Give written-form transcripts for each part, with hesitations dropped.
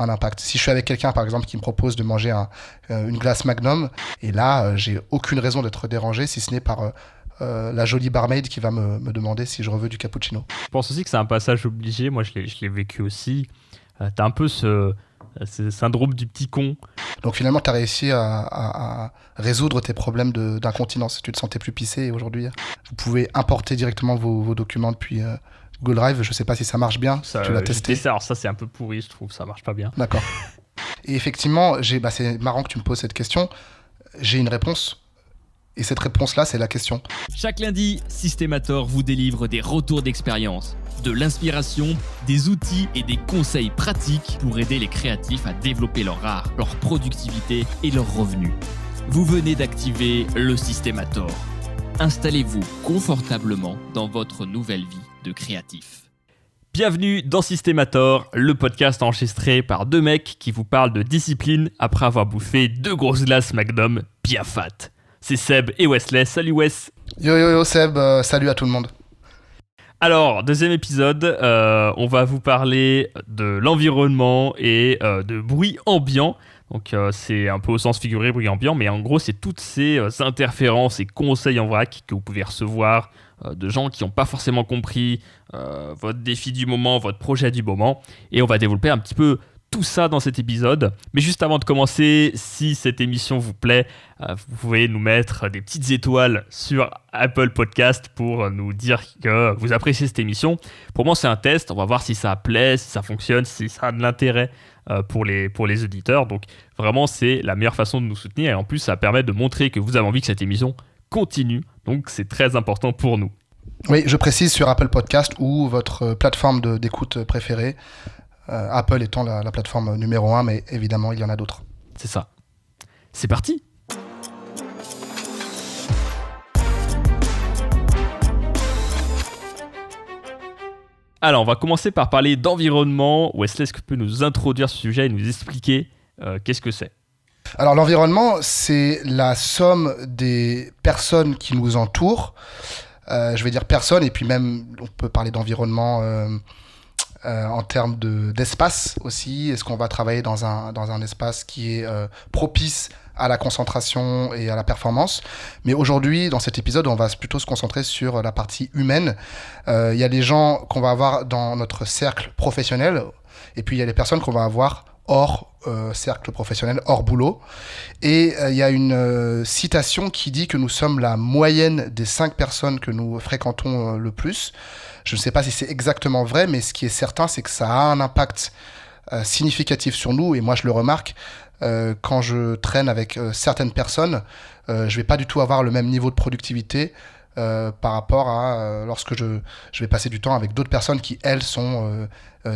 un impact. Si je suis avec quelqu'un, par exemple, qui me propose de manger une glace Magnum, et là, j'ai aucune raison d'être dérangé, si ce n'est par la jolie barmaid qui va me demander si je veux du cappuccino. Je pense aussi que c'est un passage obligé. Moi, je l'ai vécu aussi. T'as un peu ce syndrome du petit con. Donc finalement, tu as réussi à résoudre tes problèmes d'incontinence. Tu te sentais plus pissé et aujourd'hui, vous pouvez importer directement vos documents depuis Google Drive. Je sais pas si ça marche bien, Ça, tu l'as testé. Alors ça, c'est un peu pourri, je trouve. Ça marche pas bien. D'accord. Et effectivement, c'est marrant que tu me poses cette question. J'ai une réponse. Et cette réponse-là, c'est la question. Chaque lundi, Systémator vous délivre des retours d'expérience, de l'inspiration, des outils et des conseils pratiques pour aider les créatifs à développer leur art, leur productivité et leurs revenus. Vous venez d'activer le Systémator. Installez-vous confortablement dans votre nouvelle vie de créatif. Bienvenue dans Systémator, le podcast enregistré par deux mecs qui vous parlent de discipline après avoir bouffé 2 grosses glaces Magnum bien fat. C'est Seb et Wesley. Salut Wes. Yo Seb, salut à tout le monde. Alors, deuxième épisode, on va vous parler de l'environnement et de bruit ambiant. Donc c'est un peu au sens figuré, bruit ambiant, mais en gros c'est toutes ces interférences et conseils en vrac que vous pouvez recevoir de gens qui n'ont pas forcément compris votre défi du moment, votre projet du moment. Et on va développer un petit peu tout ça dans cet épisode. Mais juste avant de commencer, si cette émission vous plaît, vous pouvez nous mettre des petites étoiles sur Apple Podcast pour nous dire que vous appréciez cette émission. Pour moi, c'est un test. On va voir si ça plaît, si ça fonctionne, si ça a de l'intérêt pour les auditeurs. Donc vraiment, c'est la meilleure façon de nous soutenir. Et en plus, ça permet de montrer que vous avez envie que cette émission continue. Donc c'est très important pour nous. Oui, je précise sur Apple Podcast ou votre plateforme d'écoute préférée. Apple étant la plateforme numéro 1, mais évidemment, il y en a d'autres. C'est ça. C'est parti. Alors, on va commencer par parler d'environnement. Wesley, est-ce que tu peux nous introduire ce sujet et nous expliquer qu'est-ce que c'est ? Alors, l'environnement, c'est la somme des personnes qui nous entourent. Je vais dire personnes, et puis même, on peut parler d'environnement en termes d'espace aussi. Est-ce qu'on va travailler dans un espace qui est propice à la concentration et à la performance? Mais aujourd'hui, dans cet épisode, on va plutôt se concentrer sur la partie humaine. Il y a les gens qu'on va avoir dans notre cercle professionnel, et puis il y a les personnes qu'on va avoir hors cercle professionnel, hors boulot. Et il y a une citation qui dit que nous sommes la moyenne des 5 personnes que nous fréquentons le plus. Je ne sais pas si c'est exactement vrai, mais ce qui est certain, c'est que ça a un impact significatif sur nous. Et moi, je le remarque, quand je traîne avec certaines personnes, je vais pas du tout avoir le même niveau de productivité par rapport à lorsque je vais passer du temps avec d'autres personnes qui, elles, sont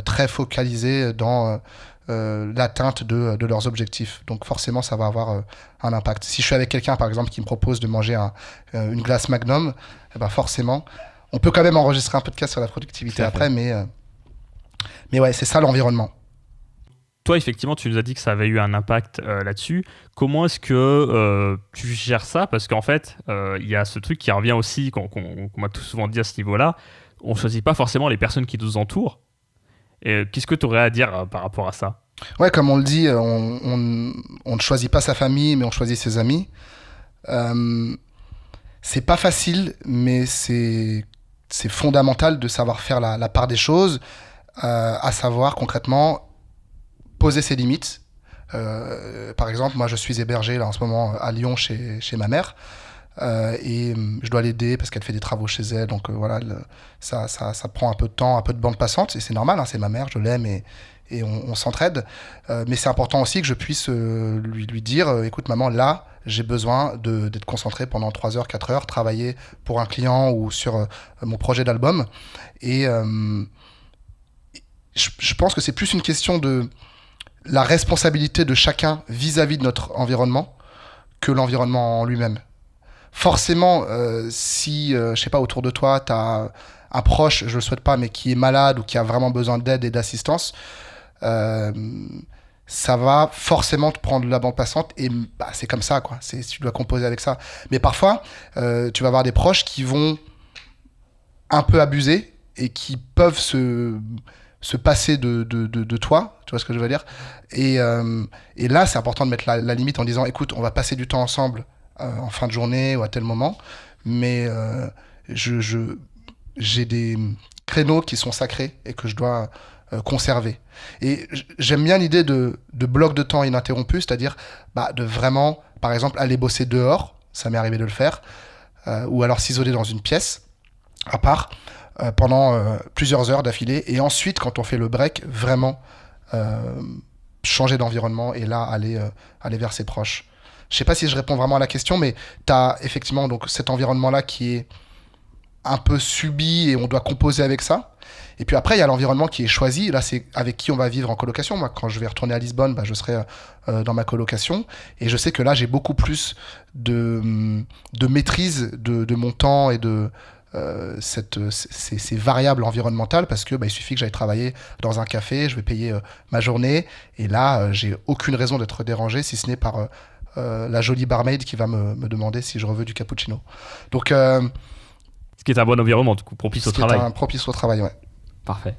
très focalisées dans l'atteinte de leurs objectifs. Donc forcément, ça va avoir un impact. Si je suis avec quelqu'un, par exemple, qui me propose de manger une glace Magnum, eh ben forcément, on peut quand même enregistrer un podcast sur la productivité après, mais ouais, c'est ça l'environnement. Toi, effectivement, tu nous as dit que ça avait eu un impact là-dessus. Comment est-ce que tu gères ça ? Parce qu'en fait, il y a ce truc qui revient aussi, qu'on m'a tout souvent dit à ce niveau-là. On ne choisit pas forcément les personnes qui nous entourent. Et qu'est-ce que tu aurais à dire par rapport à ça ? Ouais, comme on le dit, on ne choisit pas sa famille, mais on choisit ses amis. C'est pas facile, mais c'est fondamental de savoir faire la part des choses, à savoir concrètement poser ses limites. Par exemple, moi je suis hébergé là en ce moment à Lyon chez ma mère, et je dois l'aider parce qu'elle fait des travaux chez elle, donc voilà, ça prend un peu de temps, un peu de bande passante, et c'est normal, hein, c'est ma mère, je l'aime, et on s'entraide, mais c'est important aussi que je puisse lui dire écoute maman, là j'ai besoin d'être concentré pendant 3 heures, 4 heures, travailler pour un client ou sur mon projet d'album. Et je pense que c'est plus une question de la responsabilité de chacun vis-à-vis de notre environnement que l'environnement en lui-même. Forcément, si, je sais pas, autour de toi, tu as un proche, je le souhaite pas, mais qui est malade ou qui a vraiment besoin d'aide et d'assistance, ça va forcément te prendre la bande passante, et bah, c'est comme ça, quoi. Tu dois composer avec ça. Mais parfois, tu vas avoir des proches qui vont un peu abuser et qui peuvent se se passer de toi, tu vois ce que je veux dire. Et là, c'est important de mettre la limite en disant, écoute, on va passer du temps ensemble en fin de journée ou à tel moment, mais j'ai des créneaux qui sont sacrés et que je dois conserver. Et j'aime bien l'idée de bloc de temps ininterrompu, c'est-à-dire de vraiment, par exemple, aller bosser dehors, ça m'est arrivé de le faire, ou alors s'isoler dans une pièce à part pendant plusieurs heures d'affilée, et ensuite, quand on fait le break, vraiment changer d'environnement et là, aller vers ses proches. Je sais pas si je réponds vraiment à la question, mais tu as effectivement donc, cet environnement-là qui est un peu subi et on doit composer avec ça. Et puis après, il y a l'environnement qui est choisi. Là, c'est avec qui on va vivre en colocation. Moi, quand je vais retourner à Lisbonne, je serai dans ma colocation. Et je sais que là, j'ai beaucoup plus de maîtrise de mon temps et de ces variables environnementales, parce que il suffit que j'aille travailler dans un café, je vais payer ma journée. Et là, j'ai aucune raison d'être dérangé, si ce n'est par la jolie barmaid qui va me demander si je veux du cappuccino. Donc... ce qui est un bon environnement, du coup, propice au travail. C'est un propice au travail, ouais. Parfait.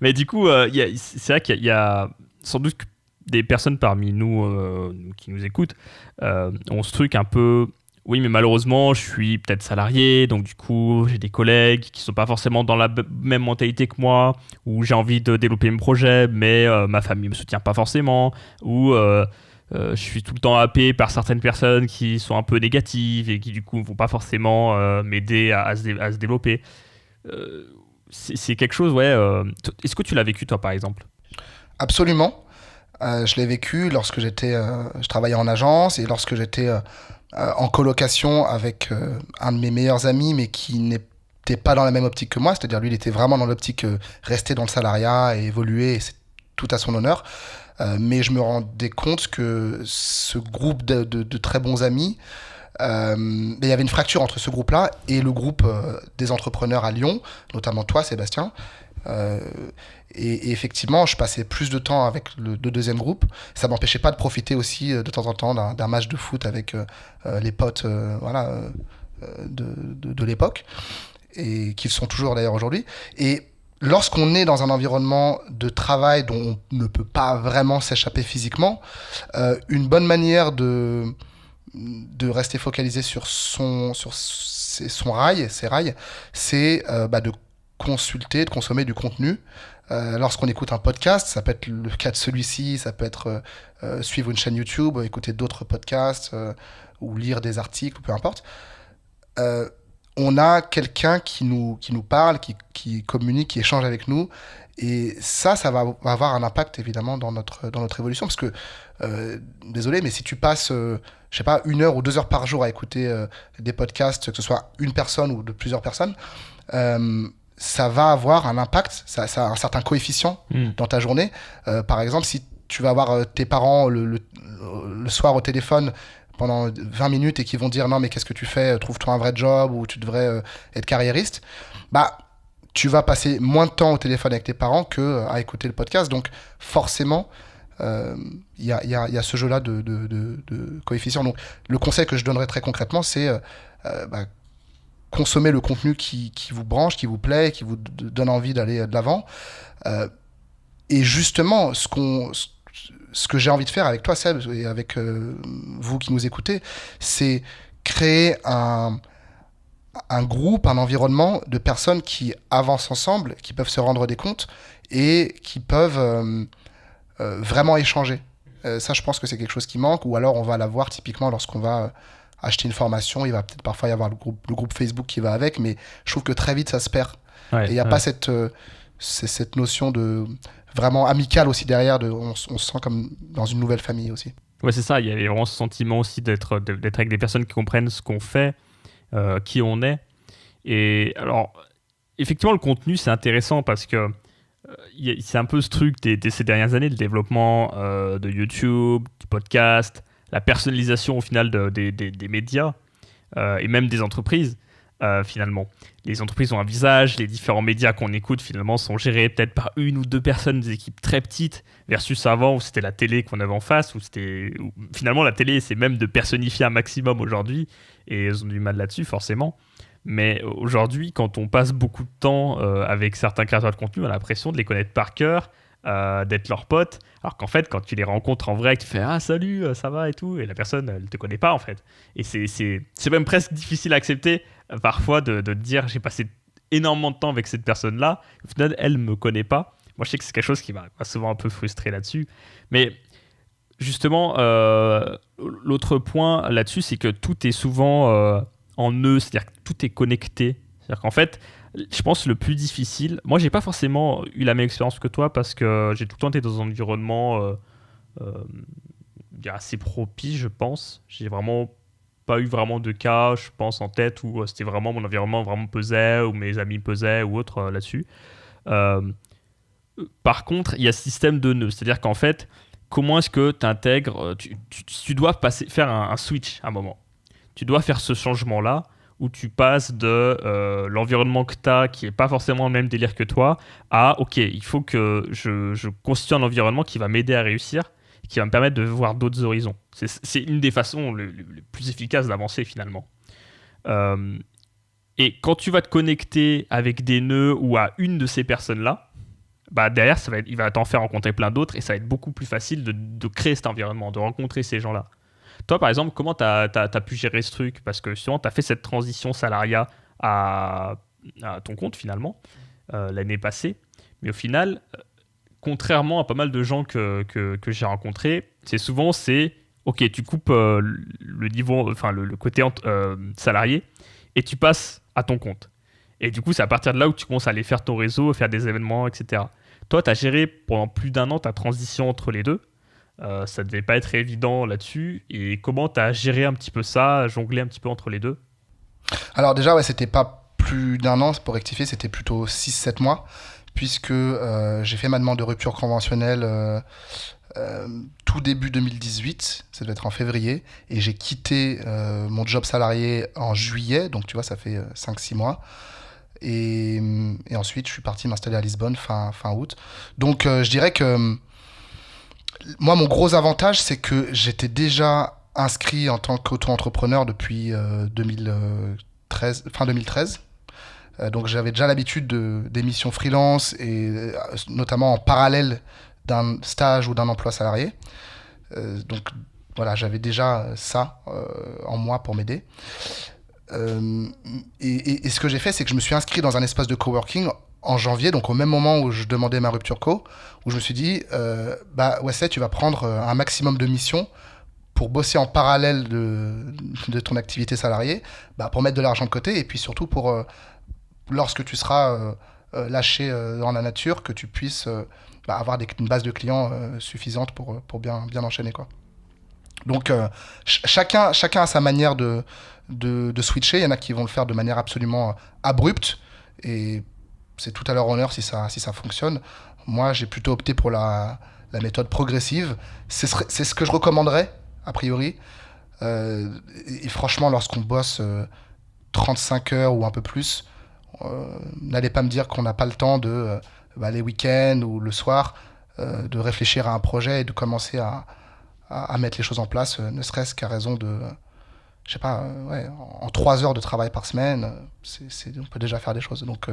Mais du coup, c'est vrai qu'il y a sans doute que des personnes parmi nous qui nous écoutent ont ce truc un peu... Oui, mais malheureusement, je suis peut-être salarié, donc du coup, j'ai des collègues qui ne sont pas forcément dans la même mentalité que moi, ou j'ai envie de développer mes projets, mais ma famille ne me soutient pas forcément, ou... je suis tout le temps happé par certaines personnes qui sont un peu négatives et qui du coup ne vont pas forcément m'aider à se développer. C'est quelque chose, ouais. Est-ce que tu l'as vécu toi par exemple ? Absolument. Je l'ai vécu lorsque je travaillais en agence et lorsque j'étais en colocation avec un de mes meilleurs amis, mais qui n'était pas dans la même optique que moi. C'est-à-dire lui, il était vraiment dans l'optique rester dans le salariat et évoluer, et c'est tout à son honneur. Mais je me rendais compte que ce groupe de très bons amis, il y avait une fracture entre ce groupe-là et le groupe des entrepreneurs à Lyon, notamment toi, Sébastien. Et effectivement, je passais plus de temps avec le deuxième groupe. Ça ne m'empêchait pas de profiter aussi de temps en temps d'un match de foot avec les potes de l'époque, et qui sont toujours d'ailleurs aujourd'hui. Et lorsqu'on est dans un environnement de travail dont on ne peut pas vraiment s'échapper physiquement, une bonne manière de rester focalisé sur ses rails, c'est de consulter, de consommer du contenu. Lorsqu'on écoute un podcast, ça peut être le cas de celui-ci, ça peut être suivre une chaîne YouTube, écouter d'autres podcasts ou lire des articles, peu importe. On a quelqu'un qui nous parle, qui communique, qui échange avec nous. Et ça va avoir un impact évidemment dans notre évolution. Parce que, désolé, mais si tu passes, je sais pas, 1 heure ou 2 heures par jour à écouter des podcasts, que ce soit une personne ou de plusieurs personnes, ça va avoir un impact, ça a un certain coefficient dans ta journée. Par exemple, si tu vas avoir tes parents le soir au téléphone pendant 20 minutes et qui vont dire non mais qu'est-ce que tu fais, trouve-toi un vrai job ou tu devrais être carriériste, tu vas passer moins de temps au téléphone avec tes parents qu'à écouter le podcast. Donc forcément il y a ce jeu-là de coefficient. Donc le conseil que je donnerais très concrètement, c'est consommer le contenu qui vous branche, qui vous plaît, qui vous donne envie d'aller de l'avant. Et justement, ce que j'ai envie de faire avec toi, Seb, et avec vous qui nous écoutez, c'est créer un groupe, un environnement de personnes qui avancent ensemble, qui peuvent se rendre des comptes et qui peuvent vraiment échanger. Ça, je pense que c'est quelque chose qui manque, ou alors on va l'avoir typiquement lorsqu'on va acheter une formation. Il va peut-être parfois y avoir le groupe Facebook qui va avec, mais je trouve que très vite, ça se perd. Ouais, et il n'y a pas cette notion de vraiment amicale aussi derrière, on se sent comme dans une nouvelle famille aussi. Ouais, c'est ça, il y avait vraiment ce sentiment aussi d'être avec des personnes qui comprennent ce qu'on fait, qui on est. Et alors, effectivement, le contenu, c'est intéressant parce que c'est un peu ce truc ces dernières années, le développement de YouTube, du podcast, la personnalisation au final des médias et même des entreprises. Finalement, les entreprises ont un visage, les différents médias qu'on écoute finalement sont gérés peut-être par 1 ou 2 personnes, des équipes très petites, versus avant où c'était la télé qu'on avait en face, où finalement la télé c'est même de personnifier un maximum aujourd'hui, et ils ont du mal là-dessus forcément. Mais aujourd'hui, quand on passe beaucoup de temps avec certains créateurs de contenu, on a l'impression de les connaître par cœur, d'être leurs potes, alors qu'en fait, quand tu les rencontres en vrai, que tu fais « Ah, salut, ça va » et tout, et la personne, elle te connaît pas en fait. Et c'est même presque difficile à accepter parfois de te dire « J'ai passé énormément de temps avec cette personne-là, au final, elle me connaît pas. » Moi, je sais que c'est quelque chose qui m'a souvent un peu frustré là-dessus. Mais justement, l'autre point là-dessus, c'est que tout est souvent en nœud, c'est-à-dire que tout est connecté. C'est-à-dire qu'en fait, je pense le plus difficile, moi j'ai pas forcément eu la même expérience que toi parce que j'ai tout le temps été dans un environnement assez propice, je pense. J'ai vraiment pas eu vraiment de cas, je pense, en tête où c'était vraiment mon environnement vraiment pesait, ou mes amis pesaient ou autre là-dessus. Euh, Par contre, il y a ce système de nœuds, c'est-à-dire qu'en fait, comment est-ce que tu intègres, tu dois faire un switch à un moment. Tu dois faire ce changement-là où tu passes de l'environnement que tu as, qui n'est pas forcément le même délire que toi, à OK, il faut que je constitue un environnement qui va m'aider à réussir, qui va me permettre de voir d'autres horizons. C'est une des façons les plus efficaces d'avancer finalement. Et quand tu vas te connecter avec des nœuds ou à une de ces personnes-là, bah derrière, il va t'en faire rencontrer plein d'autres et ça va être beaucoup plus facile de créer cet environnement, de rencontrer ces gens-là. Toi, par exemple, comment tu as pu gérer ce truc? Parce que souvent, tu as fait cette transition salariat à ton compte, finalement, l'année passée. Mais au final, contrairement à pas mal de gens que j'ai rencontrés, OK, tu coupes le niveau, enfin, le côté salarié et tu passes à ton compte. Et du coup, c'est à partir de là où tu commences à aller faire ton réseau, faire des événements, etc. Toi, tu as géré pendant plus d'1 an ta transition entre les deux. Ça devait pas être évident là-dessus. Et comment tu as géré un petit peu ça, jonglé un petit peu entre les deux? Alors déjà, ouais, c'était pas plus d'1 an, pour rectifier, c'était plutôt 6-7 mois, puisque j'ai fait ma demande de rupture conventionnelle tout début 2018, ça devait être en février, et j'ai quitté mon job salarié en juillet, donc tu vois, ça fait 5-6 mois. Et ensuite, je suis parti m'installer à Lisbonne fin août. Donc je dirais que moi, mon gros avantage, c'est que j'étais déjà inscrit en tant qu'auto-entrepreneur depuis fin 2013. Donc j'avais déjà l'habitude des missions freelance et notamment en parallèle d'un stage ou d'un emploi salarié. Donc voilà, j'avais déjà ça en moi pour m'aider. Et ce que j'ai fait, c'est que je me suis inscrit dans un espace de coworking en janvier, donc au même moment où je demandais ma rupture co, où je me suis dit, Wesley, tu vas prendre un maximum de missions pour bosser en parallèle de ton activité salariée, pour mettre de l'argent de côté, et puis surtout pour, lorsque tu seras lâché dans la nature, que tu puisses avoir une base de clients suffisante pour bien enchaîner, quoi. Donc chacun a sa manière de switcher. Il y en a qui vont le faire de manière absolument abrupte, et c'est tout à leur honneur si ça fonctionne. Moi, j'ai plutôt opté pour la méthode progressive. C'est ce que je recommanderais, a priori. Et franchement, lorsqu'on bosse 35 heures ou un peu plus, n'allez pas me dire qu'on n'a pas le temps les week-ends ou le soir, de réfléchir à un projet et de commencer à mettre les choses en place, ne serait-ce qu'à raison de, je sais pas, en 3 heures de travail par semaine, on peut déjà faire des choses. Donc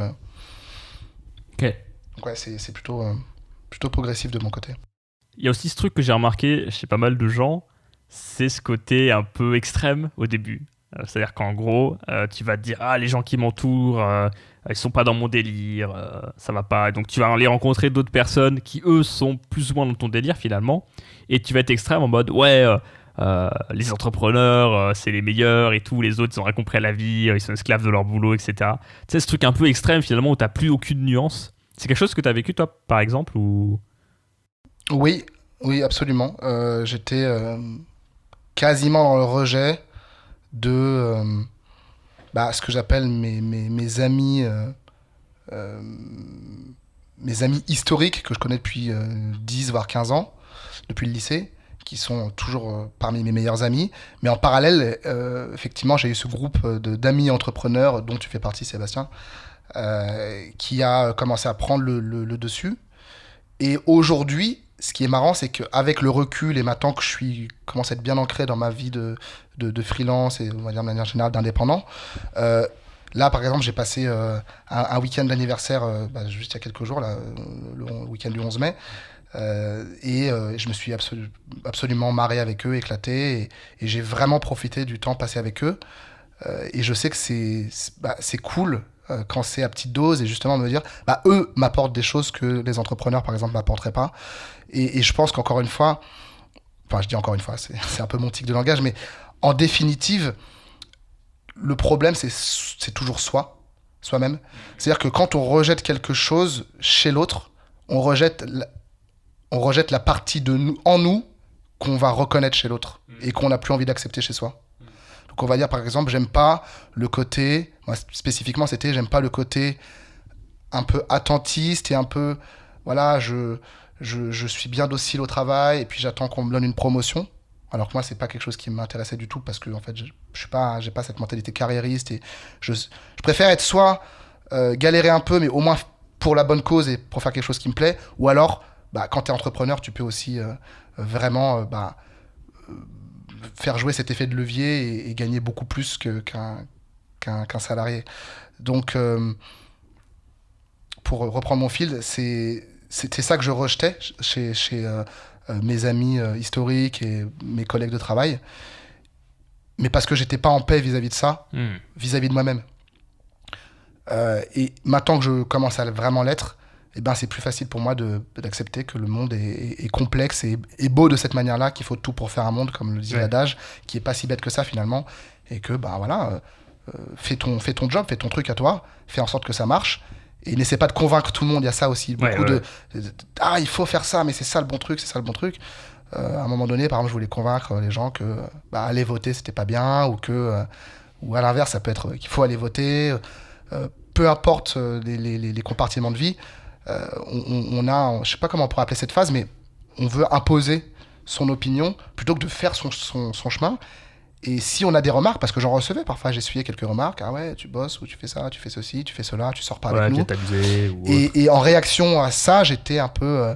ouais, c'est plutôt progressif de mon côté. Il y a aussi ce truc que j'ai remarqué chez pas mal de gens, c'est ce côté un peu extrême au début. C'est-à-dire qu'en gros, tu vas te dire « Ah, les gens qui m'entourent, ils sont pas dans mon délire, ça va pas. » Donc tu vas aller rencontrer d'autres personnes qui, eux, sont plus ou moins dans ton délire finalement. Et tu vas être extrême en mode « Ouais, les entrepreneurs, c'est les meilleurs et tout. Les autres, ils ont rien compris à la vie, ils sont esclaves de leur boulot, etc. » Tu sais, ce truc un peu extrême finalement où t'as plus aucune nuance. C'est quelque chose que t'as vécu toi, par exemple, ou... Oui, absolument. J'étais quasiment dans le rejet de ce que j'appelle mes amis historiques que je connais depuis 10 voire 15 ans, depuis le lycée, qui sont toujours parmi mes meilleurs amis. Mais en parallèle, effectivement, j'ai eu ce groupe d'amis entrepreneurs dont tu fais partie, Sébastien, qui a commencé à prendre le dessus. Et aujourd'hui, ce qui est marrant, c'est qu'avec le recul et maintenant que je commence à être bien ancré dans ma vie de freelance et on va dire de manière générale d'indépendant, Là, par exemple, j'ai passé un week-end d'anniversaire juste il y a quelques jours, là, le week-end du 11 mai. Et je me suis absolument marré avec eux, éclaté. Et j'ai vraiment profité du temps passé avec eux. Et je sais que c'est cool quand c'est à petite dose. Et justement, me dire, eux m'apportent des choses que les entrepreneurs, par exemple, m'apporteraient pas. Et je pense qu'encore une fois, enfin, je dis encore une fois, c'est un peu mon tic de langage, mais en définitive, le problème, c'est toujours soi-même. C'est-à-dire que quand on rejette quelque chose chez l'autre, on rejette la partie de nous, en nous qu'on va reconnaître chez l'autre et qu'on n'a plus envie d'accepter chez soi. Donc on va dire par exemple, j'aime pas le côté, moi spécifiquement c'était, j'aime pas le côté un peu attentiste et un peu, voilà, je suis bien docile au travail et puis j'attends qu'on me donne une promotion. Alors que moi, c'est pas quelque chose qui m'intéressait du tout parce que en fait, j'ai pas cette mentalité carriériste et je préfère être soit galérer un peu, mais au moins pour la bonne cause et pour faire quelque chose qui me plaît, ou alors, quand t'es entrepreneur, tu peux aussi vraiment faire jouer cet effet de levier et gagner beaucoup plus qu'un salarié. Donc, pour reprendre mon fil, c'était ça que je rejetais chez mes amis historiques et mes collègues de travail, mais parce que j'étais pas en paix vis-à-vis de ça, vis-à-vis de moi-même. Et maintenant que je commence à vraiment l'être, c'est plus facile pour moi d'accepter que le monde est complexe et beau de cette manière-là, qu'il faut tout pour faire un monde, comme le dit l'adage, qui est pas si bête que ça finalement, et que fais ton job, fais ton truc à toi, fais en sorte que ça marche. Et n'essaie pas de convaincre tout le monde, il y a ça aussi. Beaucoup il faut faire ça, mais c'est ça le bon truc, c'est ça le bon truc. À un moment donné, par exemple, je voulais convaincre les gens que aller voter, c'était pas bien, ou à l'inverse, ça peut être qu'il faut aller voter. Peu importe les compartiments de vie, on a, je sais pas comment on pourrait appeler cette phase, mais on veut imposer son opinion plutôt que de faire son chemin. Et si on a des remarques, parce que j'en recevais parfois, j'essuyais quelques remarques, ah ouais, tu bosses, ou tu fais ça, tu fais ceci, tu fais cela, tu sors pas avec nous. Abusé, et en réaction à ça, j'étais un peu,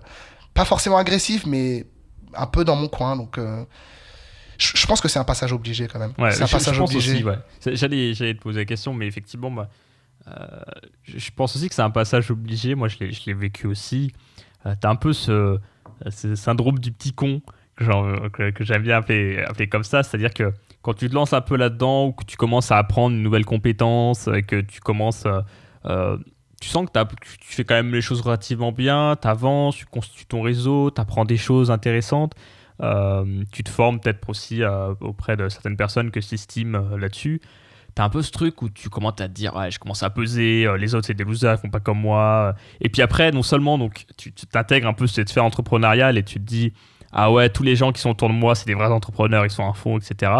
pas forcément agressif, mais un peu dans mon coin. Donc je pense que c'est un passage obligé quand même. Ouais, c'est un passage obligé. Aussi, j'allais te poser la question, mais effectivement, je pense aussi que c'est un passage obligé. Moi, je l'ai vécu aussi. T'as un peu ce syndrome du petit con que j'aime bien appeler comme ça, c'est-à-dire que quand tu te lances un peu là-dedans ou que tu commences à apprendre une nouvelle compétence, que tu commences, tu sens que tu fais quand même les choses relativement bien, tu avances, tu constitues ton réseau, tu apprends des choses intéressantes, tu te formes peut-être aussi auprès de certaines personnes que tu estimes là-dessus. T'as un peu ce truc où tu commences à te dire ouais, je commence à peser, les autres c'est des losers, ils font pas comme moi. Et puis après, non seulement donc, tu t'intègres un peu cette sphère entrepreneuriale et tu te dis ah ouais, tous les gens qui sont autour de moi, c'est des vrais entrepreneurs, ils sont à fond, etc.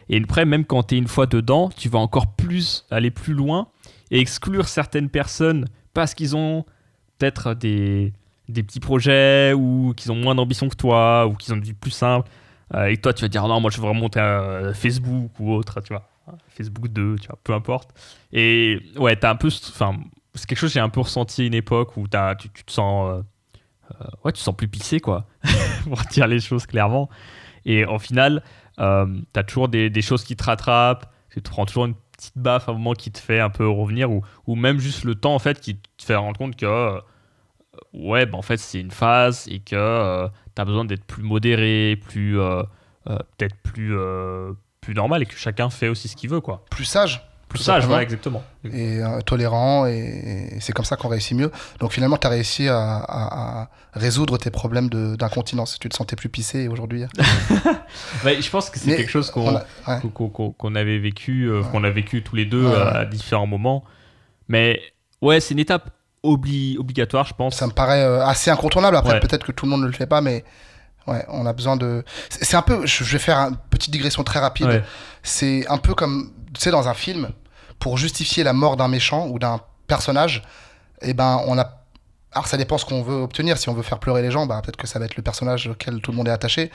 Et après, même quand tu es une fois dedans, tu vas encore aller plus loin et exclure certaines personnes parce qu'ils ont peut-être des petits projets ou qu'ils ont moins d'ambition que toi ou qu'ils ont une vie plus simple. Et toi, tu vas dire non, moi je veux vraiment monter à Facebook ou autre, tu vois. Facebook 2, tu vois, peu importe. Et ouais, t'as un peu... Enfin, c'est quelque chose que j'ai un peu ressenti à une époque où tu te sens... tu te sens plus pissé, quoi, pour dire les choses clairement. Et au final, t'as toujours des choses qui te rattrapent, tu te prends toujours une petite baffe à un moment qui te fait un peu revenir, ou même juste le temps, en fait, qui te fait rendre compte que, en fait, c'est une phase et que t'as besoin d'être plus modéré, peut-être plus normal et que chacun fait aussi ce qu'il veut, quoi. Plus sage. Plus sage, ouais, exactement. Et tolérant, et c'est comme ça qu'on réussit mieux. Donc finalement, tu as réussi à résoudre tes problèmes d'incontinence. Tu te sentais plus pissé et aujourd'hui. Je pense que c'est quelque chose qu'on avait vécu, qu'on a vécu tous les deux à différents moments. Mais ouais, c'est une étape obligatoire, je pense. Ça me paraît assez incontournable. Après, peut-être que tout le monde ne le fait pas, mais ouais, on a besoin de. C'est un peu. Je vais faire une petite digression très rapide. Ouais. C'est un peu comme, tu sais, dans un film, pour justifier la mort d'un méchant ou d'un personnage, on a. Alors, ça dépend ce qu'on veut obtenir. Si on veut faire pleurer les gens, peut-être que ça va être le personnage auquel tout le monde est attaché,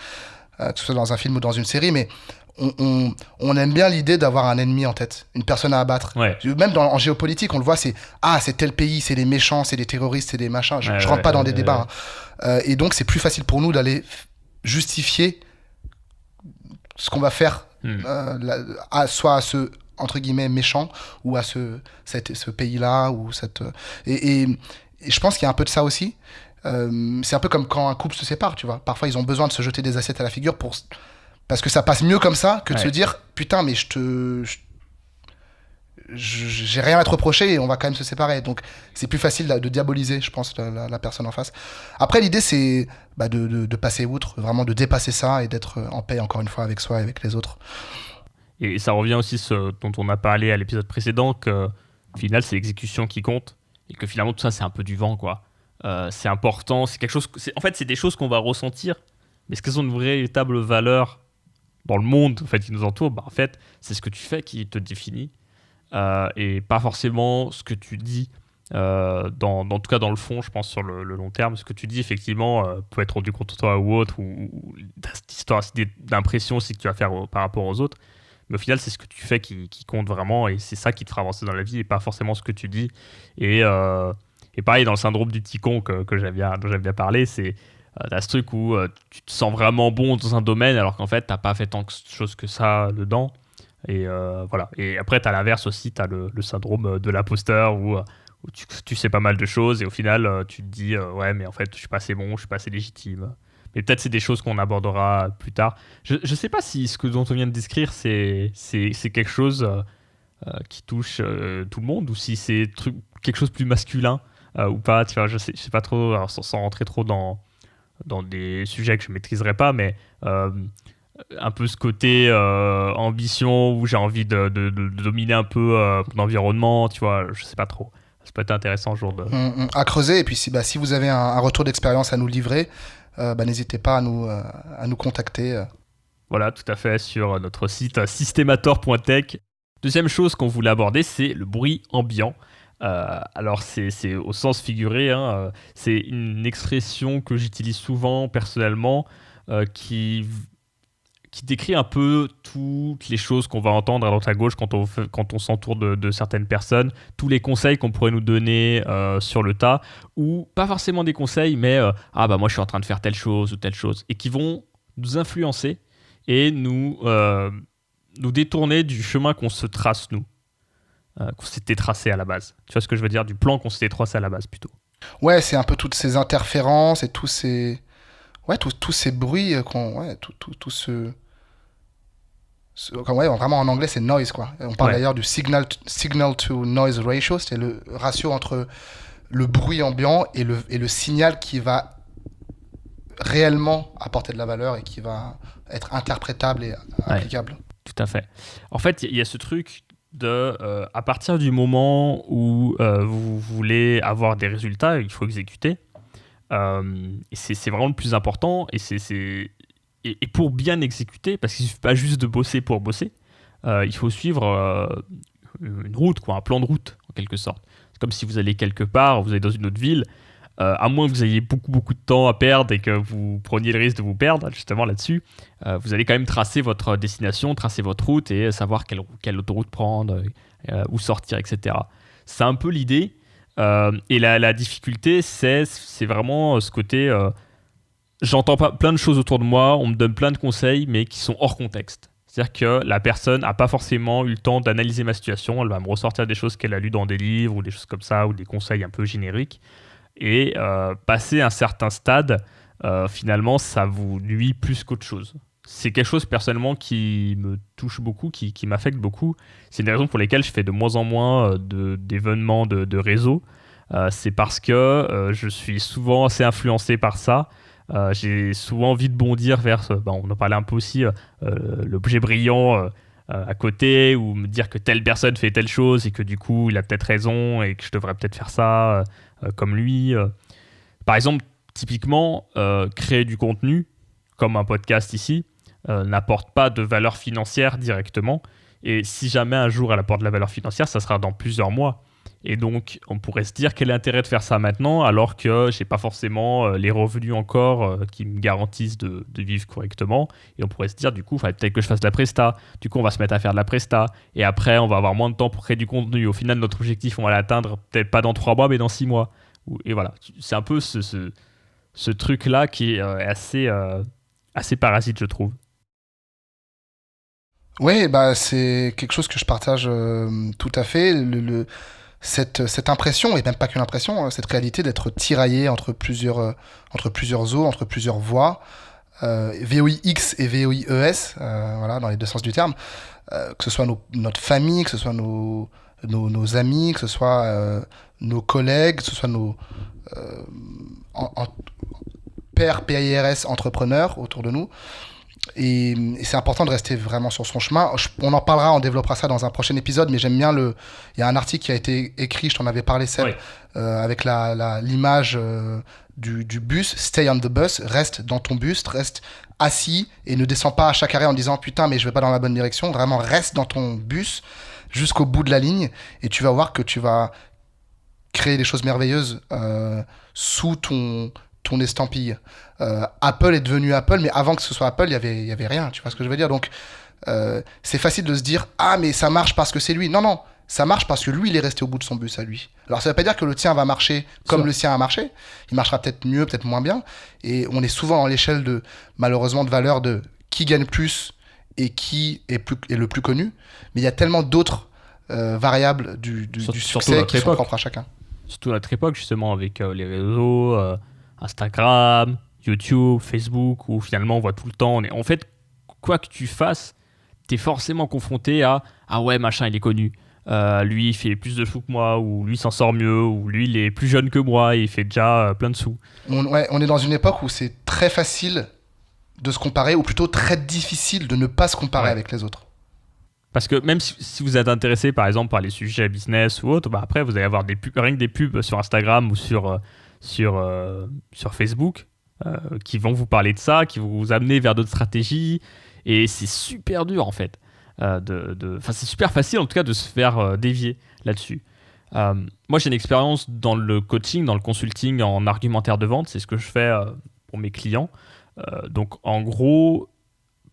que ce soit dans un film ou dans une série, mais on aime bien l'idée d'avoir un ennemi en tête, une personne à abattre. Ouais. Même en géopolitique, on le voit, c'est tel pays, c'est des méchants, c'est des terroristes, c'est des machins. Je rentre pas dans des débats. Et donc, c'est plus facile pour nous d'aller justifier ce qu'on va faire, soit à ceux entre guillemets méchant ou à ce pays-là ou et je pense qu'il y a un peu de ça aussi. C'est un peu comme quand un couple se sépare, tu vois. Parfois, ils ont besoin de se jeter des assiettes à la figure parce que ça passe mieux comme ça que de se dire putain, mais j'ai rien à te reprocher et on va quand même se séparer. Donc, c'est plus facile de diaboliser, je pense, la personne en face. Après, l'idée, c'est de passer outre, vraiment de dépasser ça et d'être en paix, encore une fois, avec soi et avec les autres. Et ça revient aussi ce dont on a parlé à l'épisode précédent, que au final, c'est l'exécution qui compte et que finalement, tout ça, c'est un peu du vent, quoi. C'est important, c'est quelque chose. En fait, c'est des choses qu'on va ressentir, mais est-ce qu'elles ont une véritable valeur dans le monde en fait, qui nous entoure? En fait, c'est ce que tu fais qui te définit et pas forcément ce que tu dis. En tout cas, dans le fond, je pense sur le long terme, ce que tu dis, effectivement, peut être rendu contre toi ou autre, ou cette histoire d'impression aussi que tu vas faire par rapport aux autres. Mais au final, c'est ce que tu fais qui compte vraiment, et c'est ça qui te fera avancer dans la vie, et pas forcément ce que tu dis. Et pareil, dans le syndrome du ticon dont j'aime bien parler, c'est t'as ce truc où tu te sens vraiment bon dans un domaine, alors qu'en fait, t'as pas fait tant de choses que ça dedans. Et voilà. Et après, t'as l'inverse aussi, t'as le syndrome de l'imposteur, où tu sais pas mal de choses, et au final, tu te dis, ouais, mais en fait, je suis pas assez bon, je suis pas assez légitime. Mais peut-être c'est des choses qu'on abordera plus tard. Je sais pas si ce dont on vient de décrire, c'est quelque chose qui touche tout le monde, ou si c'est quelque chose de plus masculin ou pas. Tu vois, je sais pas trop, alors, sans rentrer trop dans des sujets que je maîtriserai pas, mais un peu ce côté ambition où j'ai envie de dominer un peu mon environnement, tu vois, je sais pas trop. Ça peut être intéressant un jour à creuser. Et puis si vous avez un retour d'expérience à nous livrer, n'hésitez pas à nous contacter. Voilà, tout à fait, sur notre site systemator.tech. Deuxième chose qu'on voulait aborder, c'est le bruit ambiant. Alors c'est au sens figuré, hein, c'est une expression que j'utilise souvent personnellement qui décrit un peu toutes les choses qu'on va entendre à droite à gauche quand on s'entoure de certaines personnes, tous les conseils qu'on pourrait nous donner sur le tas, ou pas forcément des conseils, mais moi je suis en train de faire telle chose ou telle chose, et qui vont nous influencer et nous détourner du chemin qu'on se trace nous. Qu'on s'était tracé à la base. Tu vois ce que je veux dire? Du plan qu'on s'était tracé à la base, plutôt. Ouais, c'est un peu toutes ces interférences et tous ces bruits vraiment en anglais c'est noise, quoi. On parle d'ailleurs du signal to noise ratio, c'est le ratio entre le bruit ambiant et le signal qui va réellement apporter de la valeur et qui va être interprétable et applicable. Tout à fait. En fait, il y a ce truc à partir du moment où vous voulez avoir des résultats, il faut exécuter. Et c'est vraiment le plus important. Et pour bien exécuter, parce qu'il ne suffit pas juste de bosser pour bosser, il faut suivre une route, quoi, un plan de route, en quelque sorte. C'est comme si vous allez quelque part, vous allez dans une autre ville, à moins que vous ayez beaucoup de temps à perdre et que vous preniez le risque de vous perdre, justement là-dessus, vous allez quand même tracer votre destination, tracer votre route et savoir quelle autoroute prendre, où sortir, etc. C'est un peu l'idée. Et la difficulté, c'est vraiment ce côté... j'entends plein de choses autour de moi, on me donne plein de conseils, mais qui sont hors contexte. C'est-à-dire que la personne n'a pas forcément eu le temps d'analyser ma situation, elle va me ressortir des choses qu'elle a lues dans des livres ou des choses comme ça, ou des conseils un peu génériques. Et passer un certain stade, finalement, ça vous nuit plus qu'autre chose. C'est quelque chose, personnellement, qui me touche beaucoup, qui m'affecte beaucoup. C'est une des raisons pour lesquelles je fais de moins en moins d'événements de réseau. C'est parce que je suis souvent assez influencé par ça. J'ai souvent envie de bondir vers, on en parlait un peu aussi, l'objet brillant à côté, ou me dire que telle personne fait telle chose et que du coup il a peut-être raison et que je devrais peut-être faire ça comme lui. Par exemple, typiquement, créer du contenu, comme un podcast ici, n'apporte pas de valeur financière directement. Et si jamais un jour elle apporte de la valeur financière, ça sera dans plusieurs mois. Et donc, on pourrait se dire quel est l'intérêt de faire ça maintenant alors que j'ai pas forcément les revenus encore qui me garantissent de vivre correctement. Et on pourrait se dire, du coup, peut-être que je fasse de la presta. Du coup, on va se mettre à faire de la presta. Et après, on va avoir moins de temps pour créer du contenu. Au final, notre objectif, on va l'atteindre peut-être pas dans 3 mois, mais dans 6 mois. Et voilà, c'est un peu ce truc-là qui est assez parasite, je trouve. Oui, bah, c'est quelque chose que je partage tout à fait. Cette impression, et même pas qu'une impression, cette réalité d'être tiraillé entre plusieurs eaux, entre plusieurs voies, VOIX et VOIES, voilà, dans les deux sens du terme, que ce soit notre famille, que ce soit nos amis, que ce soit nos collègues, que ce soit nos pairs PIRS entrepreneurs autour de nous. Et c'est important de rester vraiment sur son chemin. On en parlera, on développera ça dans un prochain épisode, mais j'aime bien il y a un article qui a été écrit, je t'en avais parlé, Seb, avec l'image du bus, stay on the bus, reste dans ton bus, reste assis et ne descends pas à chaque arrêt en disant putain mais je vais pas dans la bonne direction. Vraiment reste dans ton bus jusqu'au bout de la ligne et tu vas voir que tu vas créer des choses merveilleuses sous ton estampille. Apple est devenu Apple, mais avant que ce soit Apple, il y avait rien, tu vois ce que je veux dire. Donc c'est facile de se dire ah mais ça marche parce que c'est lui. Non, ça marche parce que lui il est resté au bout de son bus à lui. Alors ça veut pas dire que le tien va marcher comme le sien a marché. Il marchera peut-être mieux, peut-être moins bien. Et on est souvent dans l'échelle de malheureusement de valeur de qui gagne plus et qui est le plus connu. Mais il y a tellement d'autres variables du succès qui sont propres à chacun. Surtout à notre époque justement avec les réseaux, Instagram, YouTube, Facebook, où finalement on voit tout le temps. En fait, quoi que tu fasses, t'es forcément confronté à ah ouais machin il est connu. Lui il fait plus de sous que moi, ou lui s'en sort mieux, ou lui il est plus jeune que moi et il fait déjà plein de sous. On est dans une époque où c'est très facile de se comparer, ou plutôt très difficile de ne pas se comparer avec les autres. Parce que même si vous êtes intéressé par exemple par les sujets business ou autres, bah après vous allez avoir rien que des pubs sur Instagram ou sur Facebook qui vont vous parler de ça, qui vont vous amener vers d'autres stratégies, et c'est super dur en fait. C'est super facile en tout cas de se faire dévier là-dessus. Moi j'ai une expérience dans le coaching, dans le consulting en argumentaire de vente, c'est ce que je fais pour mes clients. Donc en gros,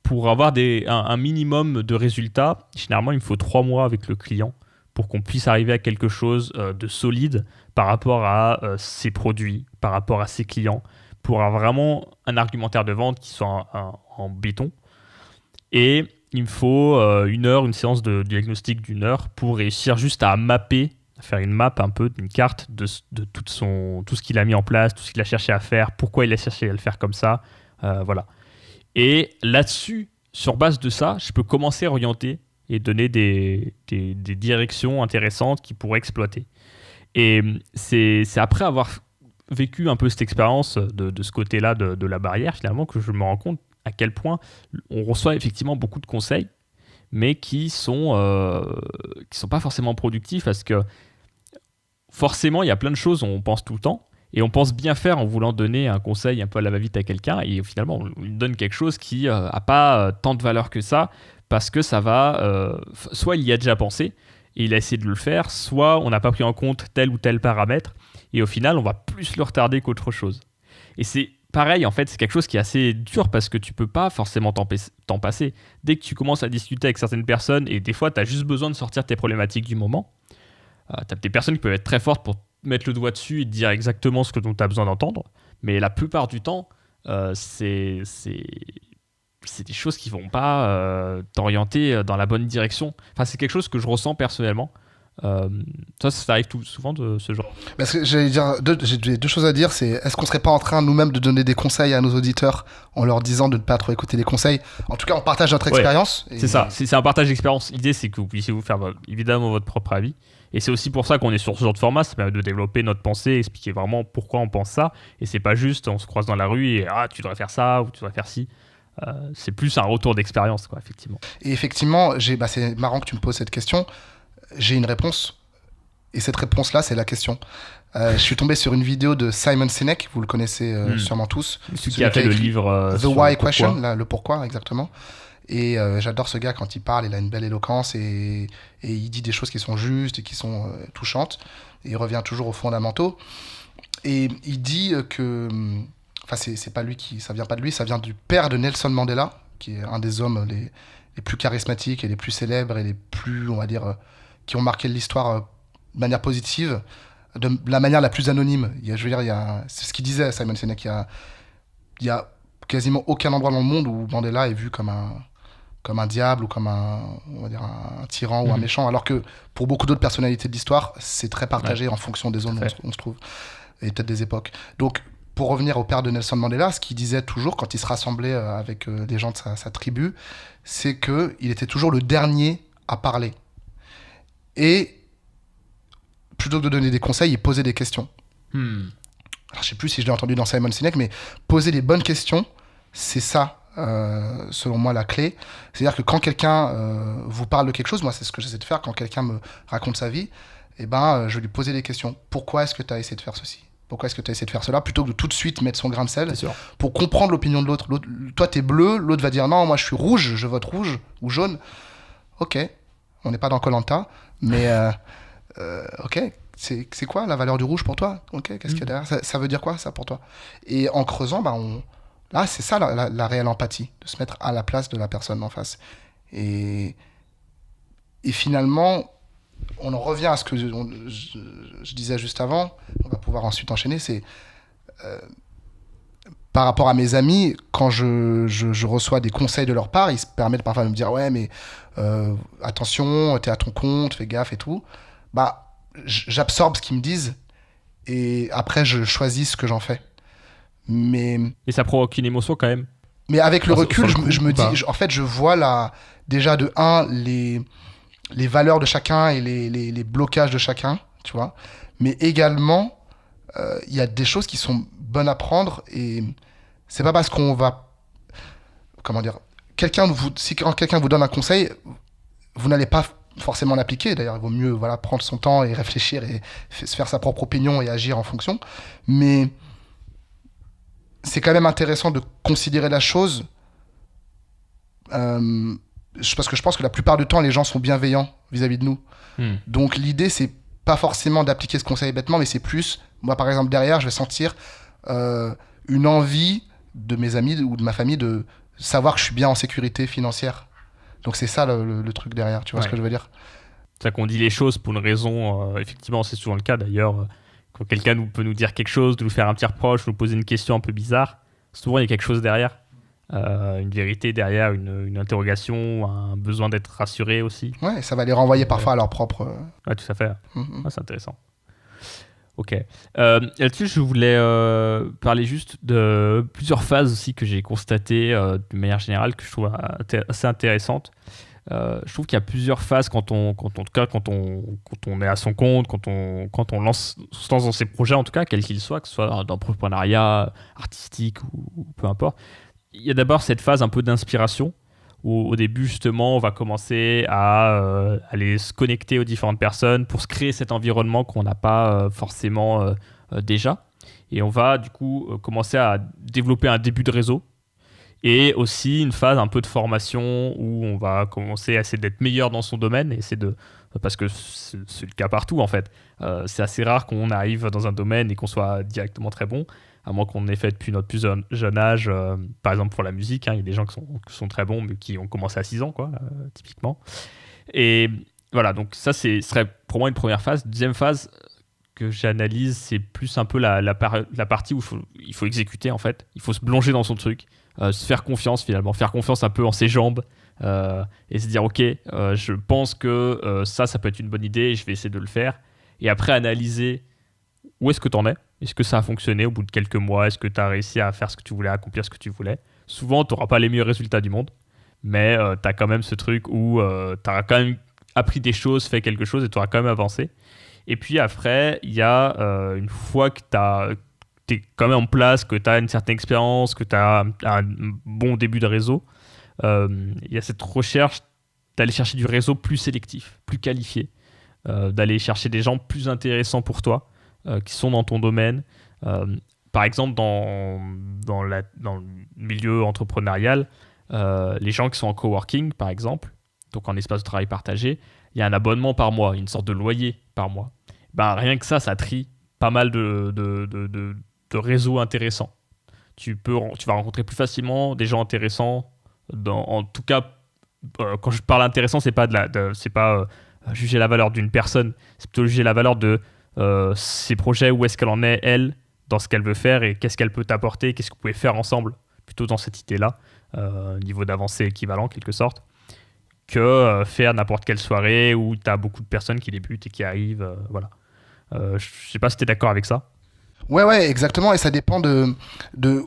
pour avoir un minimum de résultats, généralement il me faut 3 mois avec le client pour qu'on puisse arriver à quelque chose de solide par rapport à ses produits, par rapport à ses clients, pour avoir vraiment un argumentaire de vente qui soit en béton. Et il me faut une séance de diagnostic d'1 heure pour réussir juste à faire une map un peu, une carte de tout ce qu'il a mis en place, tout ce qu'il a cherché à faire, pourquoi il a cherché à le faire comme ça, voilà. Et là-dessus, sur base de ça, je peux commencer à orienter et donner des directions intéressantes qu'il pourrait exploiter. Et c'est après avoir vécu un peu cette expérience de ce côté-là de la barrière, finalement, que je me rends compte à quel point on reçoit effectivement beaucoup de conseils, mais qui sont pas forcément productifs, parce que forcément, il y a plein de choses où on pense tout le temps, et on pense bien faire en voulant donner un conseil un peu à la va-vite à quelqu'un, et finalement, on lui donne quelque chose qui n'a pas tant de valeur que ça, parce que ça va... soit il y a déjà pensé, et il a essayé de le faire, soit on n'a pas pris en compte tel ou tel paramètre, et au final, on va plus le retarder qu'autre chose. Et c'est pareil, en fait, c'est quelque chose qui est assez dur, parce que tu peux pas forcément t'en passer. Dès que tu commences à discuter avec certaines personnes, et des fois, tu as juste besoin de sortir tes problématiques du moment, tu as des personnes qui peuvent être très fortes pour mettre le doigt dessus et te dire exactement ce dont tu as besoin d'entendre, mais la plupart du temps, c'est des choses qui vont pas t'orienter dans la bonne direction. Enfin, c'est quelque chose que je ressens personnellement. Ça arrive souvent de ce genre. Parce que j'ai 2 choses à dire. C'est est-ce qu'on serait pas en train nous-mêmes de donner des conseils à nos auditeurs en leur disant de ne pas trop écouter les conseils? En tout cas, on partage notre expérience. Ouais, c'est ça, c'est un partage d'expérience. L'idée, c'est que vous puissiez vous faire évidemment votre propre avis. Et c'est aussi pour ça qu'on est sur ce genre de format, ça permet de développer notre pensée, expliquer vraiment pourquoi on pense ça. Et c'est pas juste on se croise dans la rue et tu devrais faire ça ou tu devrais faire ci. C'est plus un retour d'expérience, quoi, effectivement. Et effectivement, c'est marrant que tu me poses cette question. J'ai une réponse. Et cette réponse-là, c'est la question. Je suis tombé sur une vidéo de Simon Sinek, vous le connaissez sûrement tous. Celui qui a fait le livre The Why Question, le pourquoi, exactement. Et j'adore ce gars quand il parle, il a une belle éloquence et il dit des choses qui sont justes et qui sont touchantes. Et il revient toujours aux fondamentaux. Et il dit que... Enfin, c'est pas lui ça vient pas de lui, ça vient du père de Nelson Mandela, qui est un des hommes les plus charismatiques et les plus célèbres et les plus, on va dire, qui ont marqué l'histoire de manière positive, de la manière la plus anonyme. C'est ce qu'il disait, Simon Sinek, il y a quasiment aucun endroit dans le monde où Mandela est vu comme comme un diable ou comme on va dire un tyran ou un Mhm. méchant, alors que pour beaucoup d'autres personnalités de l'histoire, c'est très partagé en fonction des zones où Tout à fait. on se trouve, et peut-être des époques. Donc, pour revenir au père de Nelson Mandela, ce qu'il disait toujours quand il se rassemblait avec les gens de sa tribu, c'est qu'il était toujours le dernier à parler. Et plutôt que de donner des conseils, il posait des questions. Alors, je sais plus si je l'ai entendu dans Simon Sinek, mais poser les bonnes questions, c'est ça, selon moi, la clé. C'est-à-dire que quand quelqu'un vous parle de quelque chose, moi, c'est ce que j'essaie de faire, quand quelqu'un me raconte sa vie, je vais lui poser des questions. Pourquoi est-ce que tu as essayé de faire ceci ? Pourquoi est-ce que tu as essayé de faire cela ? Plutôt que de tout de suite mettre son grain de sel, C'est sûr. pour comprendre l'opinion de l'autre. Toi, t'es bleu, l'autre va dire non, moi, je suis rouge, je vote rouge ou jaune. Ok, on n'est pas dans Koh-Lanta, mais ok, c'est quoi la valeur du rouge pour toi ? Ok, qu'est-ce qu'il y a derrière ? Ça veut dire quoi, ça, pour toi ? Et en creusant, là, c'est ça la réelle empathie, de se mettre à la place de la personne en face. Et finalement, on en revient à ce que je disais juste avant, on va pouvoir ensuite enchaîner, c'est par rapport à mes amis, quand je reçois des conseils de leur part, ils se permettent parfois de me dire ouais, mais attention, t'es à ton compte, fais gaffe et tout. J'absorbe ce qu'ils me disent et après je choisis ce que j'en fais. Mais Et ça provoque une émotion quand même. avec le Sur- recul, sur le coup, je me ou pas dis, en fait, je vois déjà de les valeurs de chacun et les blocages de chacun, tu vois. Mais également, il y a des choses qui sont bonnes à prendre et c'est pas parce qu'on va, comment dire, si quand quelqu'un vous donne un conseil, vous n'allez pas forcément l'appliquer. D'ailleurs, il vaut mieux prendre son temps et réfléchir et se faire sa propre opinion et agir en fonction. Mais c'est quand même intéressant de considérer la chose parce que je pense que la plupart du temps, les gens sont bienveillants vis-à-vis de nous. Donc l'idée, c'est pas forcément d'appliquer ce conseil bêtement, mais c'est plus, moi par exemple, derrière, je vais sentir une envie de mes amis ou de ma famille de savoir que je suis bien en sécurité financière. Donc c'est ça le truc derrière, tu vois ce que je veux dire ? C'est ça qu'on dit les choses pour une raison. Effectivement, c'est souvent le cas d'ailleurs. Quand quelqu'un peut nous dire quelque chose, de nous faire un petit reproche, nous poser une question un peu bizarre, souvent il y a quelque chose derrière. Une vérité derrière, une interrogation, un besoin d'être rassuré aussi. Ouais, ça va les renvoyer parfois à leur propre... Ouais, tout à fait. Mhm. Ah, c'est intéressant. Ok. Là-dessus, je voulais parler juste de plusieurs phases aussi que j'ai constatées de manière générale que je trouve assez intéressantes. Je trouve qu'il y a plusieurs phases quand on est à son compte, quand on se lance dans ses projets, en tout cas, quels qu'ils soient, que ce soit dans l'entrepreneuriat artistique ou peu importe. Il y a d'abord cette phase un peu d'inspiration où au début justement on va commencer à aller se connecter aux différentes personnes pour se créer cet environnement qu'on n'a pas forcément déjà, et on va du coup commencer à développer un début de réseau et aussi une phase un peu de formation où on va commencer à essayer d'être meilleur dans son domaine et parce que c'est le cas partout en fait. C'est assez rare qu'on arrive dans un domaine et qu'on soit directement très bon, à moins qu'on ait fait depuis notre plus jeune âge. Par exemple pour la musique, il y a des gens qui sont très bons mais qui ont commencé à 6 ans typiquement. Et voilà, donc ça serait pour moi une première phase. Deuxième phase que j'analyse, c'est plus un peu la partie où il faut exécuter en fait. Il faut se plonger dans son truc, se faire confiance finalement, faire confiance un peu en ses jambes et se dire ok, je pense que ça peut être une bonne idée et je vais essayer de le faire. Et après analyser où est-ce que tu en es. Est-ce que ça a fonctionné au bout de quelques mois ? Est-ce que tu as réussi à faire ce que tu voulais, à accomplir ce que tu voulais ? Souvent, tu n'auras pas les meilleurs résultats du monde, mais tu as quand même ce truc où tu auras quand même appris des choses, fait quelque chose et tu auras quand même avancé. Et puis après, il y a une fois que tu es quand même en place, que tu as une certaine expérience, que tu as un bon début de réseau, il y a cette recherche d'aller chercher du réseau plus sélectif, plus qualifié, d'aller chercher des gens plus intéressants pour toi, qui sont dans ton domaine. Par exemple, dans le milieu entrepreneurial, les gens qui sont en coworking, par exemple, donc en espace de travail partagé, il y a un abonnement par mois, une sorte de loyer par mois. Rien que ça trie pas mal de réseaux intéressants. Tu vas rencontrer plus facilement des gens intéressants. En tout cas, quand je parle intéressant, c'est pas juger la valeur d'une personne, c'est plutôt juger la valeur de ses projets, où est-ce qu'elle en est, elle, dans ce qu'elle veut faire et qu'est-ce qu'elle peut t'apporter, qu'est-ce que vous pouvez faire ensemble, plutôt dans cette idée-là, niveau d'avancée équivalent, quelque sorte. que faire n'importe quelle soirée où tu as beaucoup de personnes qui débutent et qui arrivent. Voilà. Je sais pas si tu es d'accord avec ça. Ouais, exactement. Et ça dépend de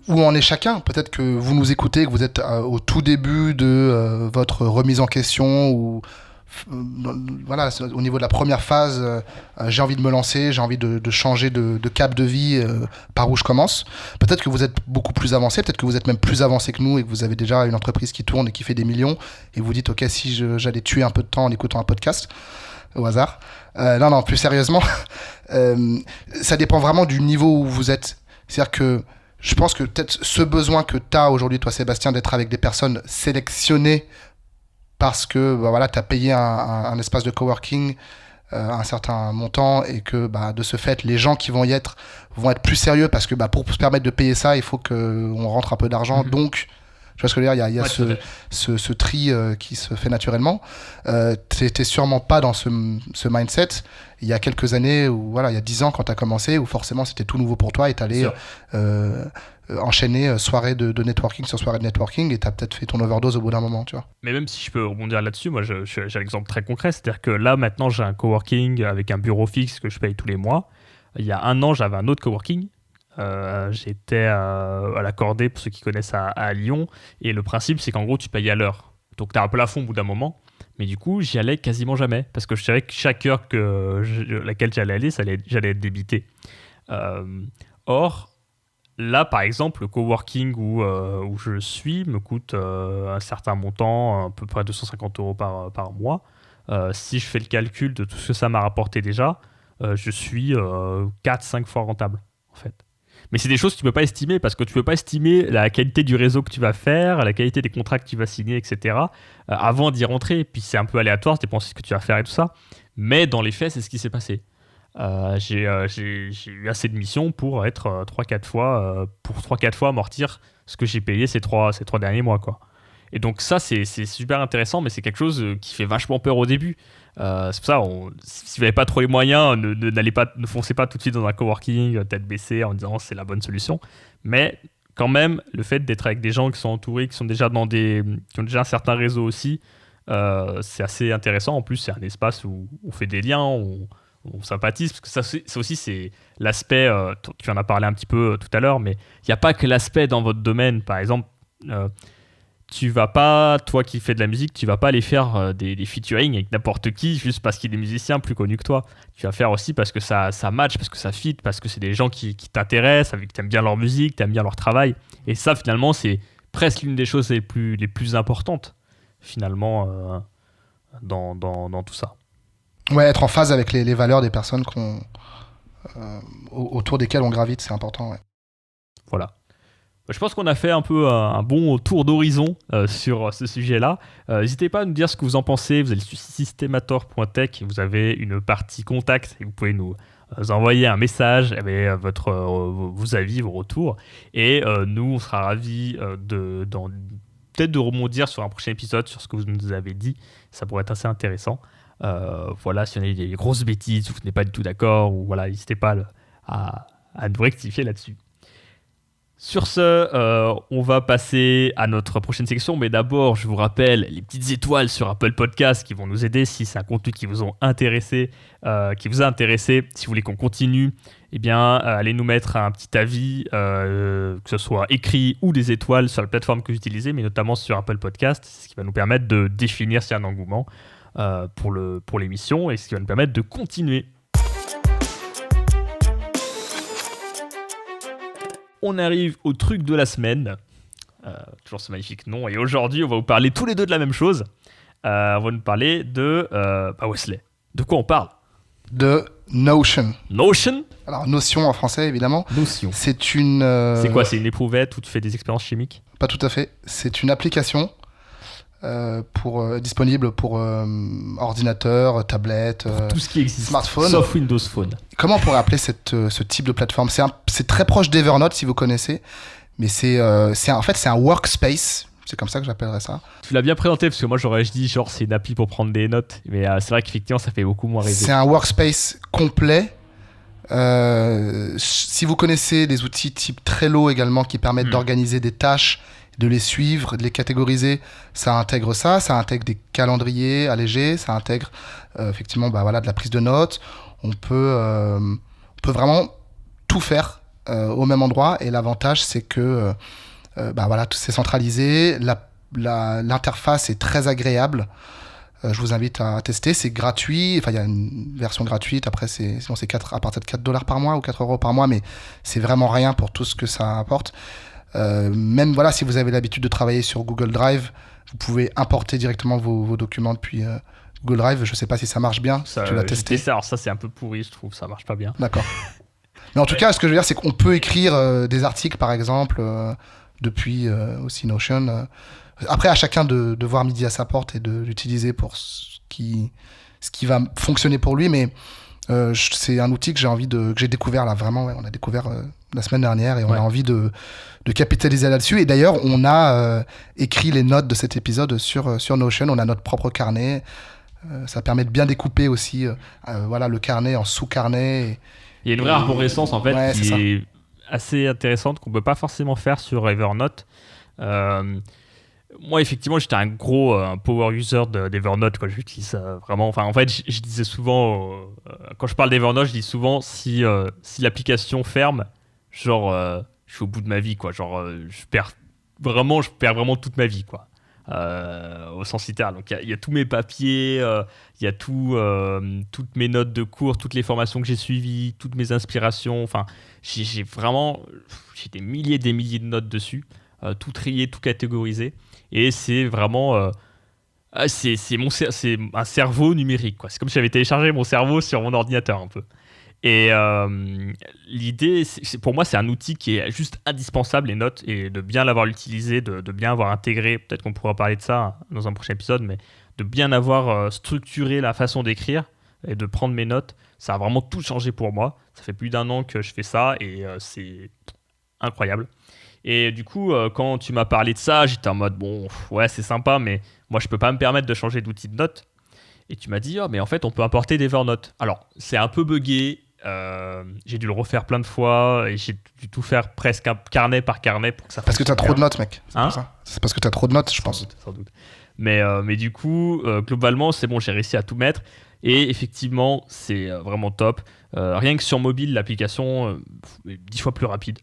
où en est chacun. Peut-être que vous nous écoutez, que vous êtes au tout début de votre remise en question ou voilà, au niveau de la première phase, j'ai envie de me lancer, j'ai envie de changer de cap de vie, par où je commence. Peut-être que vous êtes beaucoup plus avancé, peut-être que vous êtes même plus avancé que nous et que vous avez déjà une entreprise qui tourne et qui fait des millions et vous dites ok, si j'allais tuer un peu de temps en écoutant un podcast au hasard. Non, plus sérieusement, ça dépend vraiment du niveau où vous êtes. C'est-à-dire que je pense que peut-être ce besoin que tu as aujourd'hui, toi Sébastien, d'être avec des personnes sélectionnées parce que voilà, tu as payé un espace de coworking un certain montant et que de ce fait, les gens qui vont y être vont être plus sérieux parce que pour se permettre de payer ça, il faut qu'on rentre un peu d'argent. Donc, tu vois ce que je veux dire, il y a ce tri qui se fait naturellement. T'étais sûrement pas dans ce mindset il y a quelques années, ou voilà, il y a 10 ans quand tu as commencé, où forcément c'était tout nouveau pour toi et tu allais enchaîner soirée de networking sur soirée de networking et tu as peut-être fait ton overdose au bout d'un moment, tu vois. Mais même si je peux rebondir là-dessus, moi j'ai un exemple très concret, c'est-à-dire que là maintenant j'ai un coworking avec un bureau fixe que je paye tous les mois. Il y a un an j'avais un autre coworking. J'étais à l'Accordé, pour ceux qui connaissent, à Lyon, et le principe c'est qu'en gros tu payes à l'heure, donc tu as un plafond au bout d'un moment, mais du coup j'y allais quasiment jamais parce que je savais que chaque heure laquelle j'allais aller, j'allais être débité. Or là par exemple le coworking où je suis me coûte un certain montant, à peu près 250 € par mois. Si je fais le calcul de tout ce que ça m'a rapporté déjà, je suis 4-5 fois rentable en fait. Mais c'est des choses que tu ne peux pas estimer parce que tu ne peux pas estimer la qualité du réseau que tu vas faire, la qualité des contrats que tu vas signer, etc. Avant d'y rentrer. Puis c'est un peu aléatoire, ça dépend de ce que tu vas faire et tout ça. Mais dans les faits, c'est ce qui s'est passé. J'ai eu assez de missions pour être 3-4 fois amortir ce que j'ai payé ces trois derniers mois, quoi. Et donc ça, c'est super intéressant, mais c'est quelque chose qui fait vachement peur au début. C'est pour ça, si vous n'avez pas trop les moyens, ne foncez pas tout de suite dans un coworking tête baissée en disant c'est la bonne solution. Mais quand même, le fait d'être avec des gens qui sont entourés, qui ont déjà un certain réseau aussi, c'est assez intéressant. En plus, c'est un espace où on fait des liens, on sympathise, parce que ça aussi, c'est l'aspect, tu en as parlé un petit peu tout à l'heure, mais il n'y a pas que l'aspect dans votre domaine. Par exemple, tu vas pas, toi qui fais de la musique, tu vas pas aller faire des featuring avec n'importe qui juste parce qu'il est musicien plus connu que toi. Tu vas faire aussi parce que ça match, parce que ça fit, parce que c'est des gens qui t'intéressent, avec que tu aimes bien leur musique, tu aimes bien leur travail. Et ça, finalement, c'est presque l'une des choses les plus importantes, finalement, dans tout ça. Ouais, être en phase avec les valeurs des personnes autour desquelles on gravite, c'est important. Ouais. Voilà. Je pense qu'on a fait un peu un bon tour d'horizon sur ce sujet-là. N'hésitez pas à nous dire ce que vous en pensez. Vous allez sur systemator.tech, vous avez une partie contact et vous pouvez nous envoyer un message avec vos avis, vos retours. Et nous, on sera ravis peut-être de rebondir sur un prochain épisode sur ce que vous nous avez dit. Ça pourrait être assez intéressant. Voilà, si on a des grosses bêtises ou vous n'êtes pas du tout d'accord, ou voilà, n'hésitez pas à nous rectifier là-dessus. Sur ce, on va passer à notre prochaine section, mais d'abord, je vous rappelle les petites étoiles sur Apple Podcast qui vont nous aider si c'est un contenu qui vous a intéressé. Si vous voulez qu'on continue, eh bien, allez nous mettre un petit avis, que ce soit écrit ou des étoiles sur la plateforme que vous utilisez, mais notamment sur Apple Podcast, ce qui va nous permettre de définir s'il y a un engouement pour l'émission et ce qui va nous permettre de continuer. On arrive au truc de la semaine. Toujours ce magnifique nom. Et aujourd'hui, on va vous parler tous les deux de la même chose. On va nous parler de Wesley. De quoi on parle ? De Notion. Notion ? Alors, Notion en français, évidemment. Notion. C'est une... C'est quoi ? C'est une éprouvette où tu fais des expériences chimiques ? Pas tout à fait. C'est une application disponible pour ordinateur, tablette, tout ce qui existe, smartphone. Sauf Windows Phone. Comment on pourrait appeler ce type de plateforme ? C'est très proche d'Evernote, si vous connaissez, mais c'est un workspace. C'est comme ça que j'appellerais ça. Tu l'as bien présenté, parce que moi j'aurais dit genre c'est une appli pour prendre des notes, mais c'est vrai qu'effectivement ça fait beaucoup moins rêver. C'est un workspace complet. Si vous connaissez des outils type Trello également qui permettent d'organiser des tâches, de les suivre, de les catégoriser. Ça intègre des calendriers allégés, ça intègre effectivement de la prise de notes. On peut vraiment tout faire au même endroit, et l'avantage c'est que tout c'est centralisé, l'interface est très agréable. Je vous invite à tester, c'est gratuit, enfin il y a une version gratuite, après sinon c'est à partir de $4 par mois ou 4 € par mois, mais c'est vraiment rien pour tout ce que ça apporte. Même si vous avez l'habitude de travailler sur Google Drive, vous pouvez importer directement vos documents depuis Google Drive. Je sais pas si ça marche bien, Ça, tu l'as testé. Alors ça c'est un peu pourri, je trouve, ça marche pas bien. D'accord. Mais en tout cas, ce que je veux dire, c'est qu'on peut écrire des articles, par exemple, depuis aussi Notion. Après, à chacun de voir midi à sa porte et de l'utiliser pour ce qui va fonctionner pour lui. Mais c'est un outil que j'ai découvert là, vraiment. Ouais, on a découvert la semaine dernière, et on a envie de capitaliser là-dessus. Et d'ailleurs, on a écrit les notes de cet épisode sur Notion. On a notre propre carnet. Ça permet de bien découper aussi le carnet en sous-carnet. Il y a une vraie arborescence en fait qui est est assez intéressante, qu'on peut pas forcément faire sur Evernote. Moi, effectivement, j'étais un gros power user d'Evernote, quoi. J'utilise vraiment. Enfin, en fait, je disais souvent, quand je parle d'Evernote, je dis souvent si l'application ferme, genre, je suis au bout de ma vie, quoi. Genre, je perds vraiment toute ma vie, quoi. Au sens littéral. Donc, il y a tous mes papiers, il y a toutes mes notes de cours, toutes les formations que j'ai suivies, toutes mes inspirations. Enfin, j'ai des milliers et des milliers de notes dessus, tout trié, tout catégorisé. Et c'est vraiment c'est un cerveau numérique, quoi. C'est comme si j'avais téléchargé mon cerveau sur mon ordinateur un peu. Et l'idée, pour moi, c'est un outil qui est juste indispensable, les notes, et de bien l'avoir utilisé, de bien avoir intégré, peut-être qu'on pourra parler de ça dans un prochain épisode, mais de bien avoir structuré la façon d'écrire et de prendre mes notes, ça a vraiment tout changé pour moi. Ça fait plus d'1 an que je fais ça, et c'est incroyable. Et du coup, quand tu m'as parlé de ça, j'étais en mode, bon, ouais, c'est sympa, mais moi, je peux pas me permettre de changer d'outil de notes. Et tu m'as dit, mais en fait, on peut importer d'Evernote. Alors, c'est un peu buggé. J'ai dû le refaire plein de fois, et j'ai dû tout faire presque carnet par carnet pour que ça fasse. Parce que t'as trop de notes, mec. Hein? C'est parce que t'as trop de notes, je pense. Sans doute. Mais du coup, globalement, c'est bon, j'ai réussi à tout mettre. Et effectivement, c'est vraiment top. Rien que sur mobile, l'application est 10 fois plus rapide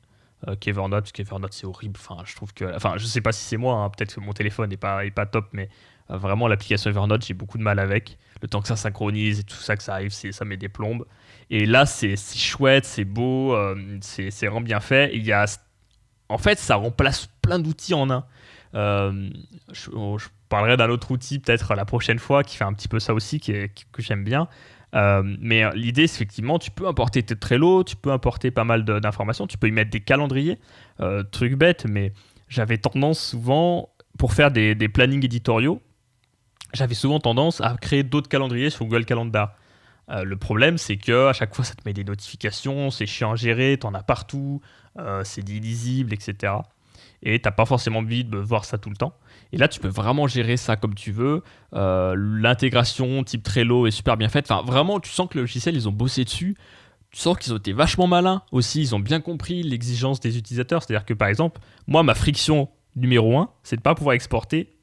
qu'Evernote, parce qu'Evernote, c'est horrible. Enfin, je trouve que. Enfin, je sais pas si c'est moi, hein, peut-être que mon téléphone n'est pas top, mais vraiment, l'application Evernote, j'ai beaucoup de mal avec. Le temps que ça synchronise et tout ça, que ça arrive, ça met des plombes. Et là, c'est chouette, c'est beau, c'est vraiment bien fait. En fait, ça remplace plein d'outils en un. Je parlerai d'un autre outil peut-être la prochaine fois qui fait un petit peu ça aussi, que j'aime bien. Mais l'idée, c'est effectivement, tu peux importer tes Trello, tu peux importer pas mal d'informations, tu peux y mettre des calendriers. Truc bête, mais j'avais tendance souvent, pour faire des plannings éditoriaux, j'avais souvent tendance à créer d'autres calendriers sur Google Calendar. Le problème, c'est qu'à chaque fois, ça te met des notifications, c'est chiant à gérer, t'en as partout, c'est illisible, etc. Et t'as pas forcément envie de voir ça tout le temps. Et là, tu peux vraiment gérer ça comme tu veux. L'intégration type Trello est super bien faite. Enfin, vraiment, tu sens que le logiciel, ils ont bossé dessus. Tu sens qu'ils ont été vachement malins aussi. Ils ont bien compris l'exigence des utilisateurs. C'est-à-dire que, par exemple, moi, ma friction numéro 1, c'est de pas pouvoir exporter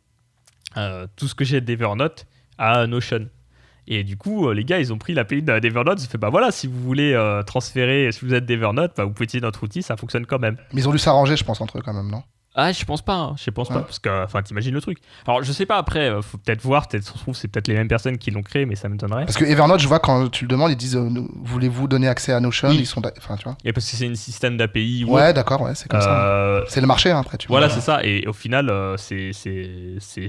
tout ce que j'ai d'Evernote à Notion. Et du coup, les gars, ils ont pris l'API d'Evernote. Ils ont fait, bah voilà, si vous voulez transférer, si vous êtes d'Evernote, bah, vous pouvez utiliser notre outil, ça fonctionne quand même. Mais ils ont dû s'arranger, je pense, entre eux quand même, non? Ah, je pense pas, hein. Je pense pas, parce que, enfin, t'imagines le truc. Alors, je sais pas, après, faut peut-être voir, peut-être, ça se trouve, c'est peut-être les mêmes personnes qui l'ont créé, mais ça m'étonnerait. Parce que Evernote, je vois, quand tu le demandes, ils disent, voulez-vous donner accès à Notion? Oui. Ils sont, enfin, tu vois. Et parce que c'est un système d'API. Ouais, d'accord, ouais, c'est comme ça. C'est le marché, hein, après, tu vois. Voilà, c'est ça. Et au final, c'est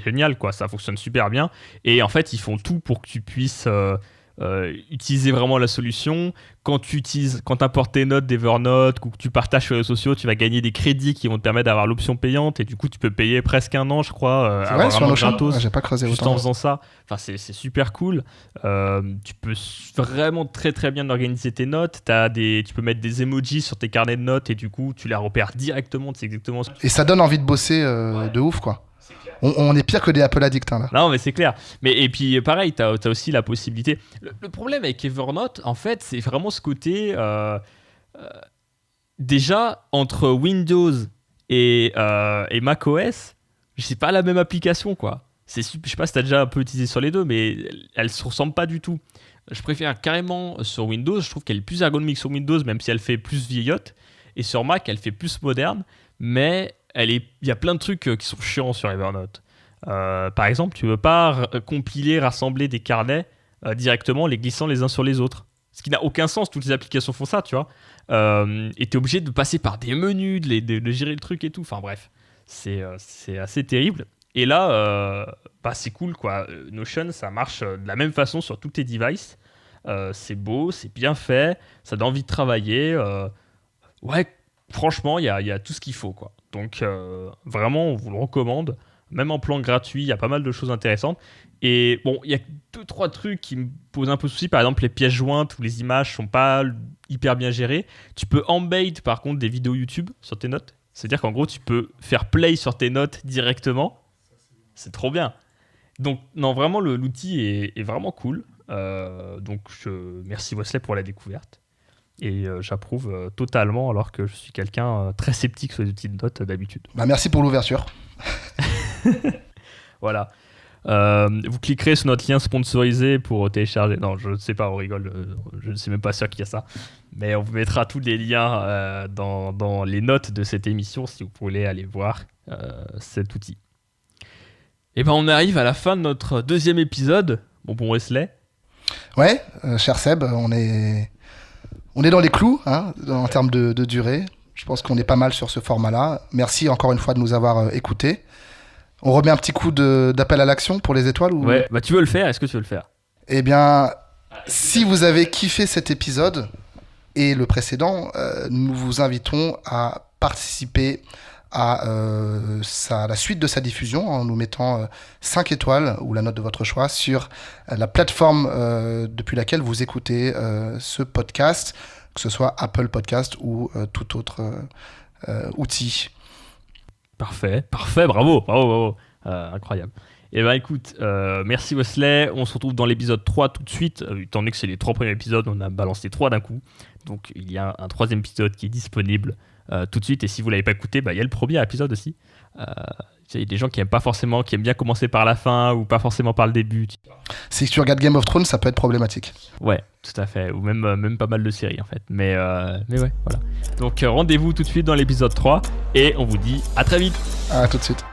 génial, quoi. Ça fonctionne super bien. Et en fait, ils font tout pour que tu puisses utiliser vraiment la solution. Quand tu importes tes notes d'Evernote ou que tu partages sur les réseaux sociaux, tu vas gagner des crédits qui vont te permettre d'avoir l'option payante, et du coup tu peux payer presque 1 an, je crois, c'est vrai, sur Notion, gratos, j'ai pas creusé juste autant. en faisant ça. Enfin, c'est super cool. Tu peux vraiment très très bien organiser tes notes. Tu peux mettre des emojis sur tes carnets de notes, et du coup tu les repères directement. C'est exactement ce que Et ça donne envie de bosser de ouf, quoi. On est pire que des Apple addicts, hein, là. Non, mais c'est clair. Et puis, pareil, t'as aussi la possibilité. Le problème avec Evernote, en fait, c'est vraiment ce côté... déjà, entre Windows Et macOS, c'est pas la même application, quoi. Je sais pas si t'as déjà un peu utilisé sur les deux, mais elles se ressemblent pas du tout. Je préfère carrément sur Windows, je trouve qu'elle est plus ergonomique sur Windows, même si elle fait plus vieillotte. Et sur Mac, elle fait plus moderne, mais il y a plein de trucs qui sont chiants sur Evernote. Par exemple, tu veux pas compiler, rassembler des carnets directement, les glissant les uns sur les autres. Ce qui n'a aucun sens, toutes les applications font ça, tu vois. Et t'es obligé de passer par des menus, de gérer le truc et tout. Enfin bref, c'est assez terrible. Et là, c'est cool, quoi. Notion, ça marche de la même façon sur tous tes devices. C'est beau, c'est bien fait, ça donne envie de travailler. Ouais, franchement, il y a tout ce qu'il faut, quoi. Donc, vraiment, on vous le recommande. Même en plan gratuit, il y a pas mal de choses intéressantes. Et bon, il y a 2-3 trucs qui me posent un peu souci. Par exemple, les pièces jointes ou les images sont pas hyper bien gérées. Tu peux embed, par contre, des vidéos YouTube sur tes notes. C'est-à-dire qu'en gros, tu peux faire play sur tes notes directement. C'est trop bien. Donc, non, vraiment, l'outil est vraiment cool. Donc, merci Wesley pour la découverte. Et j'approuve totalement, alors que je suis quelqu'un très sceptique sur les outils de notes d'habitude. Merci pour l'ouverture. Voilà. Vous cliquerez sur notre lien sponsorisé pour télécharger. Non, je ne sais pas, on rigole. Je ne suis même pas sûr qu'il y a ça. Mais on vous mettra tous les liens dans les notes de cette émission si vous voulez aller voir cet outil. Et ben on arrive à la fin de notre deuxième épisode. Bon Wesley. Ouais, cher Seb, on est dans les clous en termes de durée. Je pense qu'on est pas mal sur ce format-là. Merci encore une fois de nous avoir écoutés. On remet un petit coup d'appel à l'action pour les étoiles ou... Ouais, tu veux le faire? Est-ce que tu veux le faire? Eh bien, si vous avez kiffé cet épisode et le précédent, nous vous invitons à participer à la suite de sa diffusion en nous mettant 5 étoiles ou la note de votre choix sur la plateforme depuis laquelle vous écoutez ce podcast, que ce soit Apple Podcast ou tout autre outil. Parfait, bravo. Incroyable. Et ben écoute, merci Wesley. On se retrouve dans l'épisode 3 tout de suite. Étant donné que c'est les 3 premiers épisodes, on a balancé 3 d'un coup. Donc il y a un 3e épisode qui est disponible tout de suite. Et si vous ne l'avez pas écouté, il y a le premier épisode aussi. Il y a des gens qui aiment bien commencer par la fin ou pas forcément par le début. Si tu regardes Game of Thrones, ça peut être problématique. Ouais, tout à fait. Ou même pas mal de séries en fait. Mais ouais, voilà. Donc rendez-vous tout de suite dans l'épisode 3 et on vous dit à très vite. À tout de suite.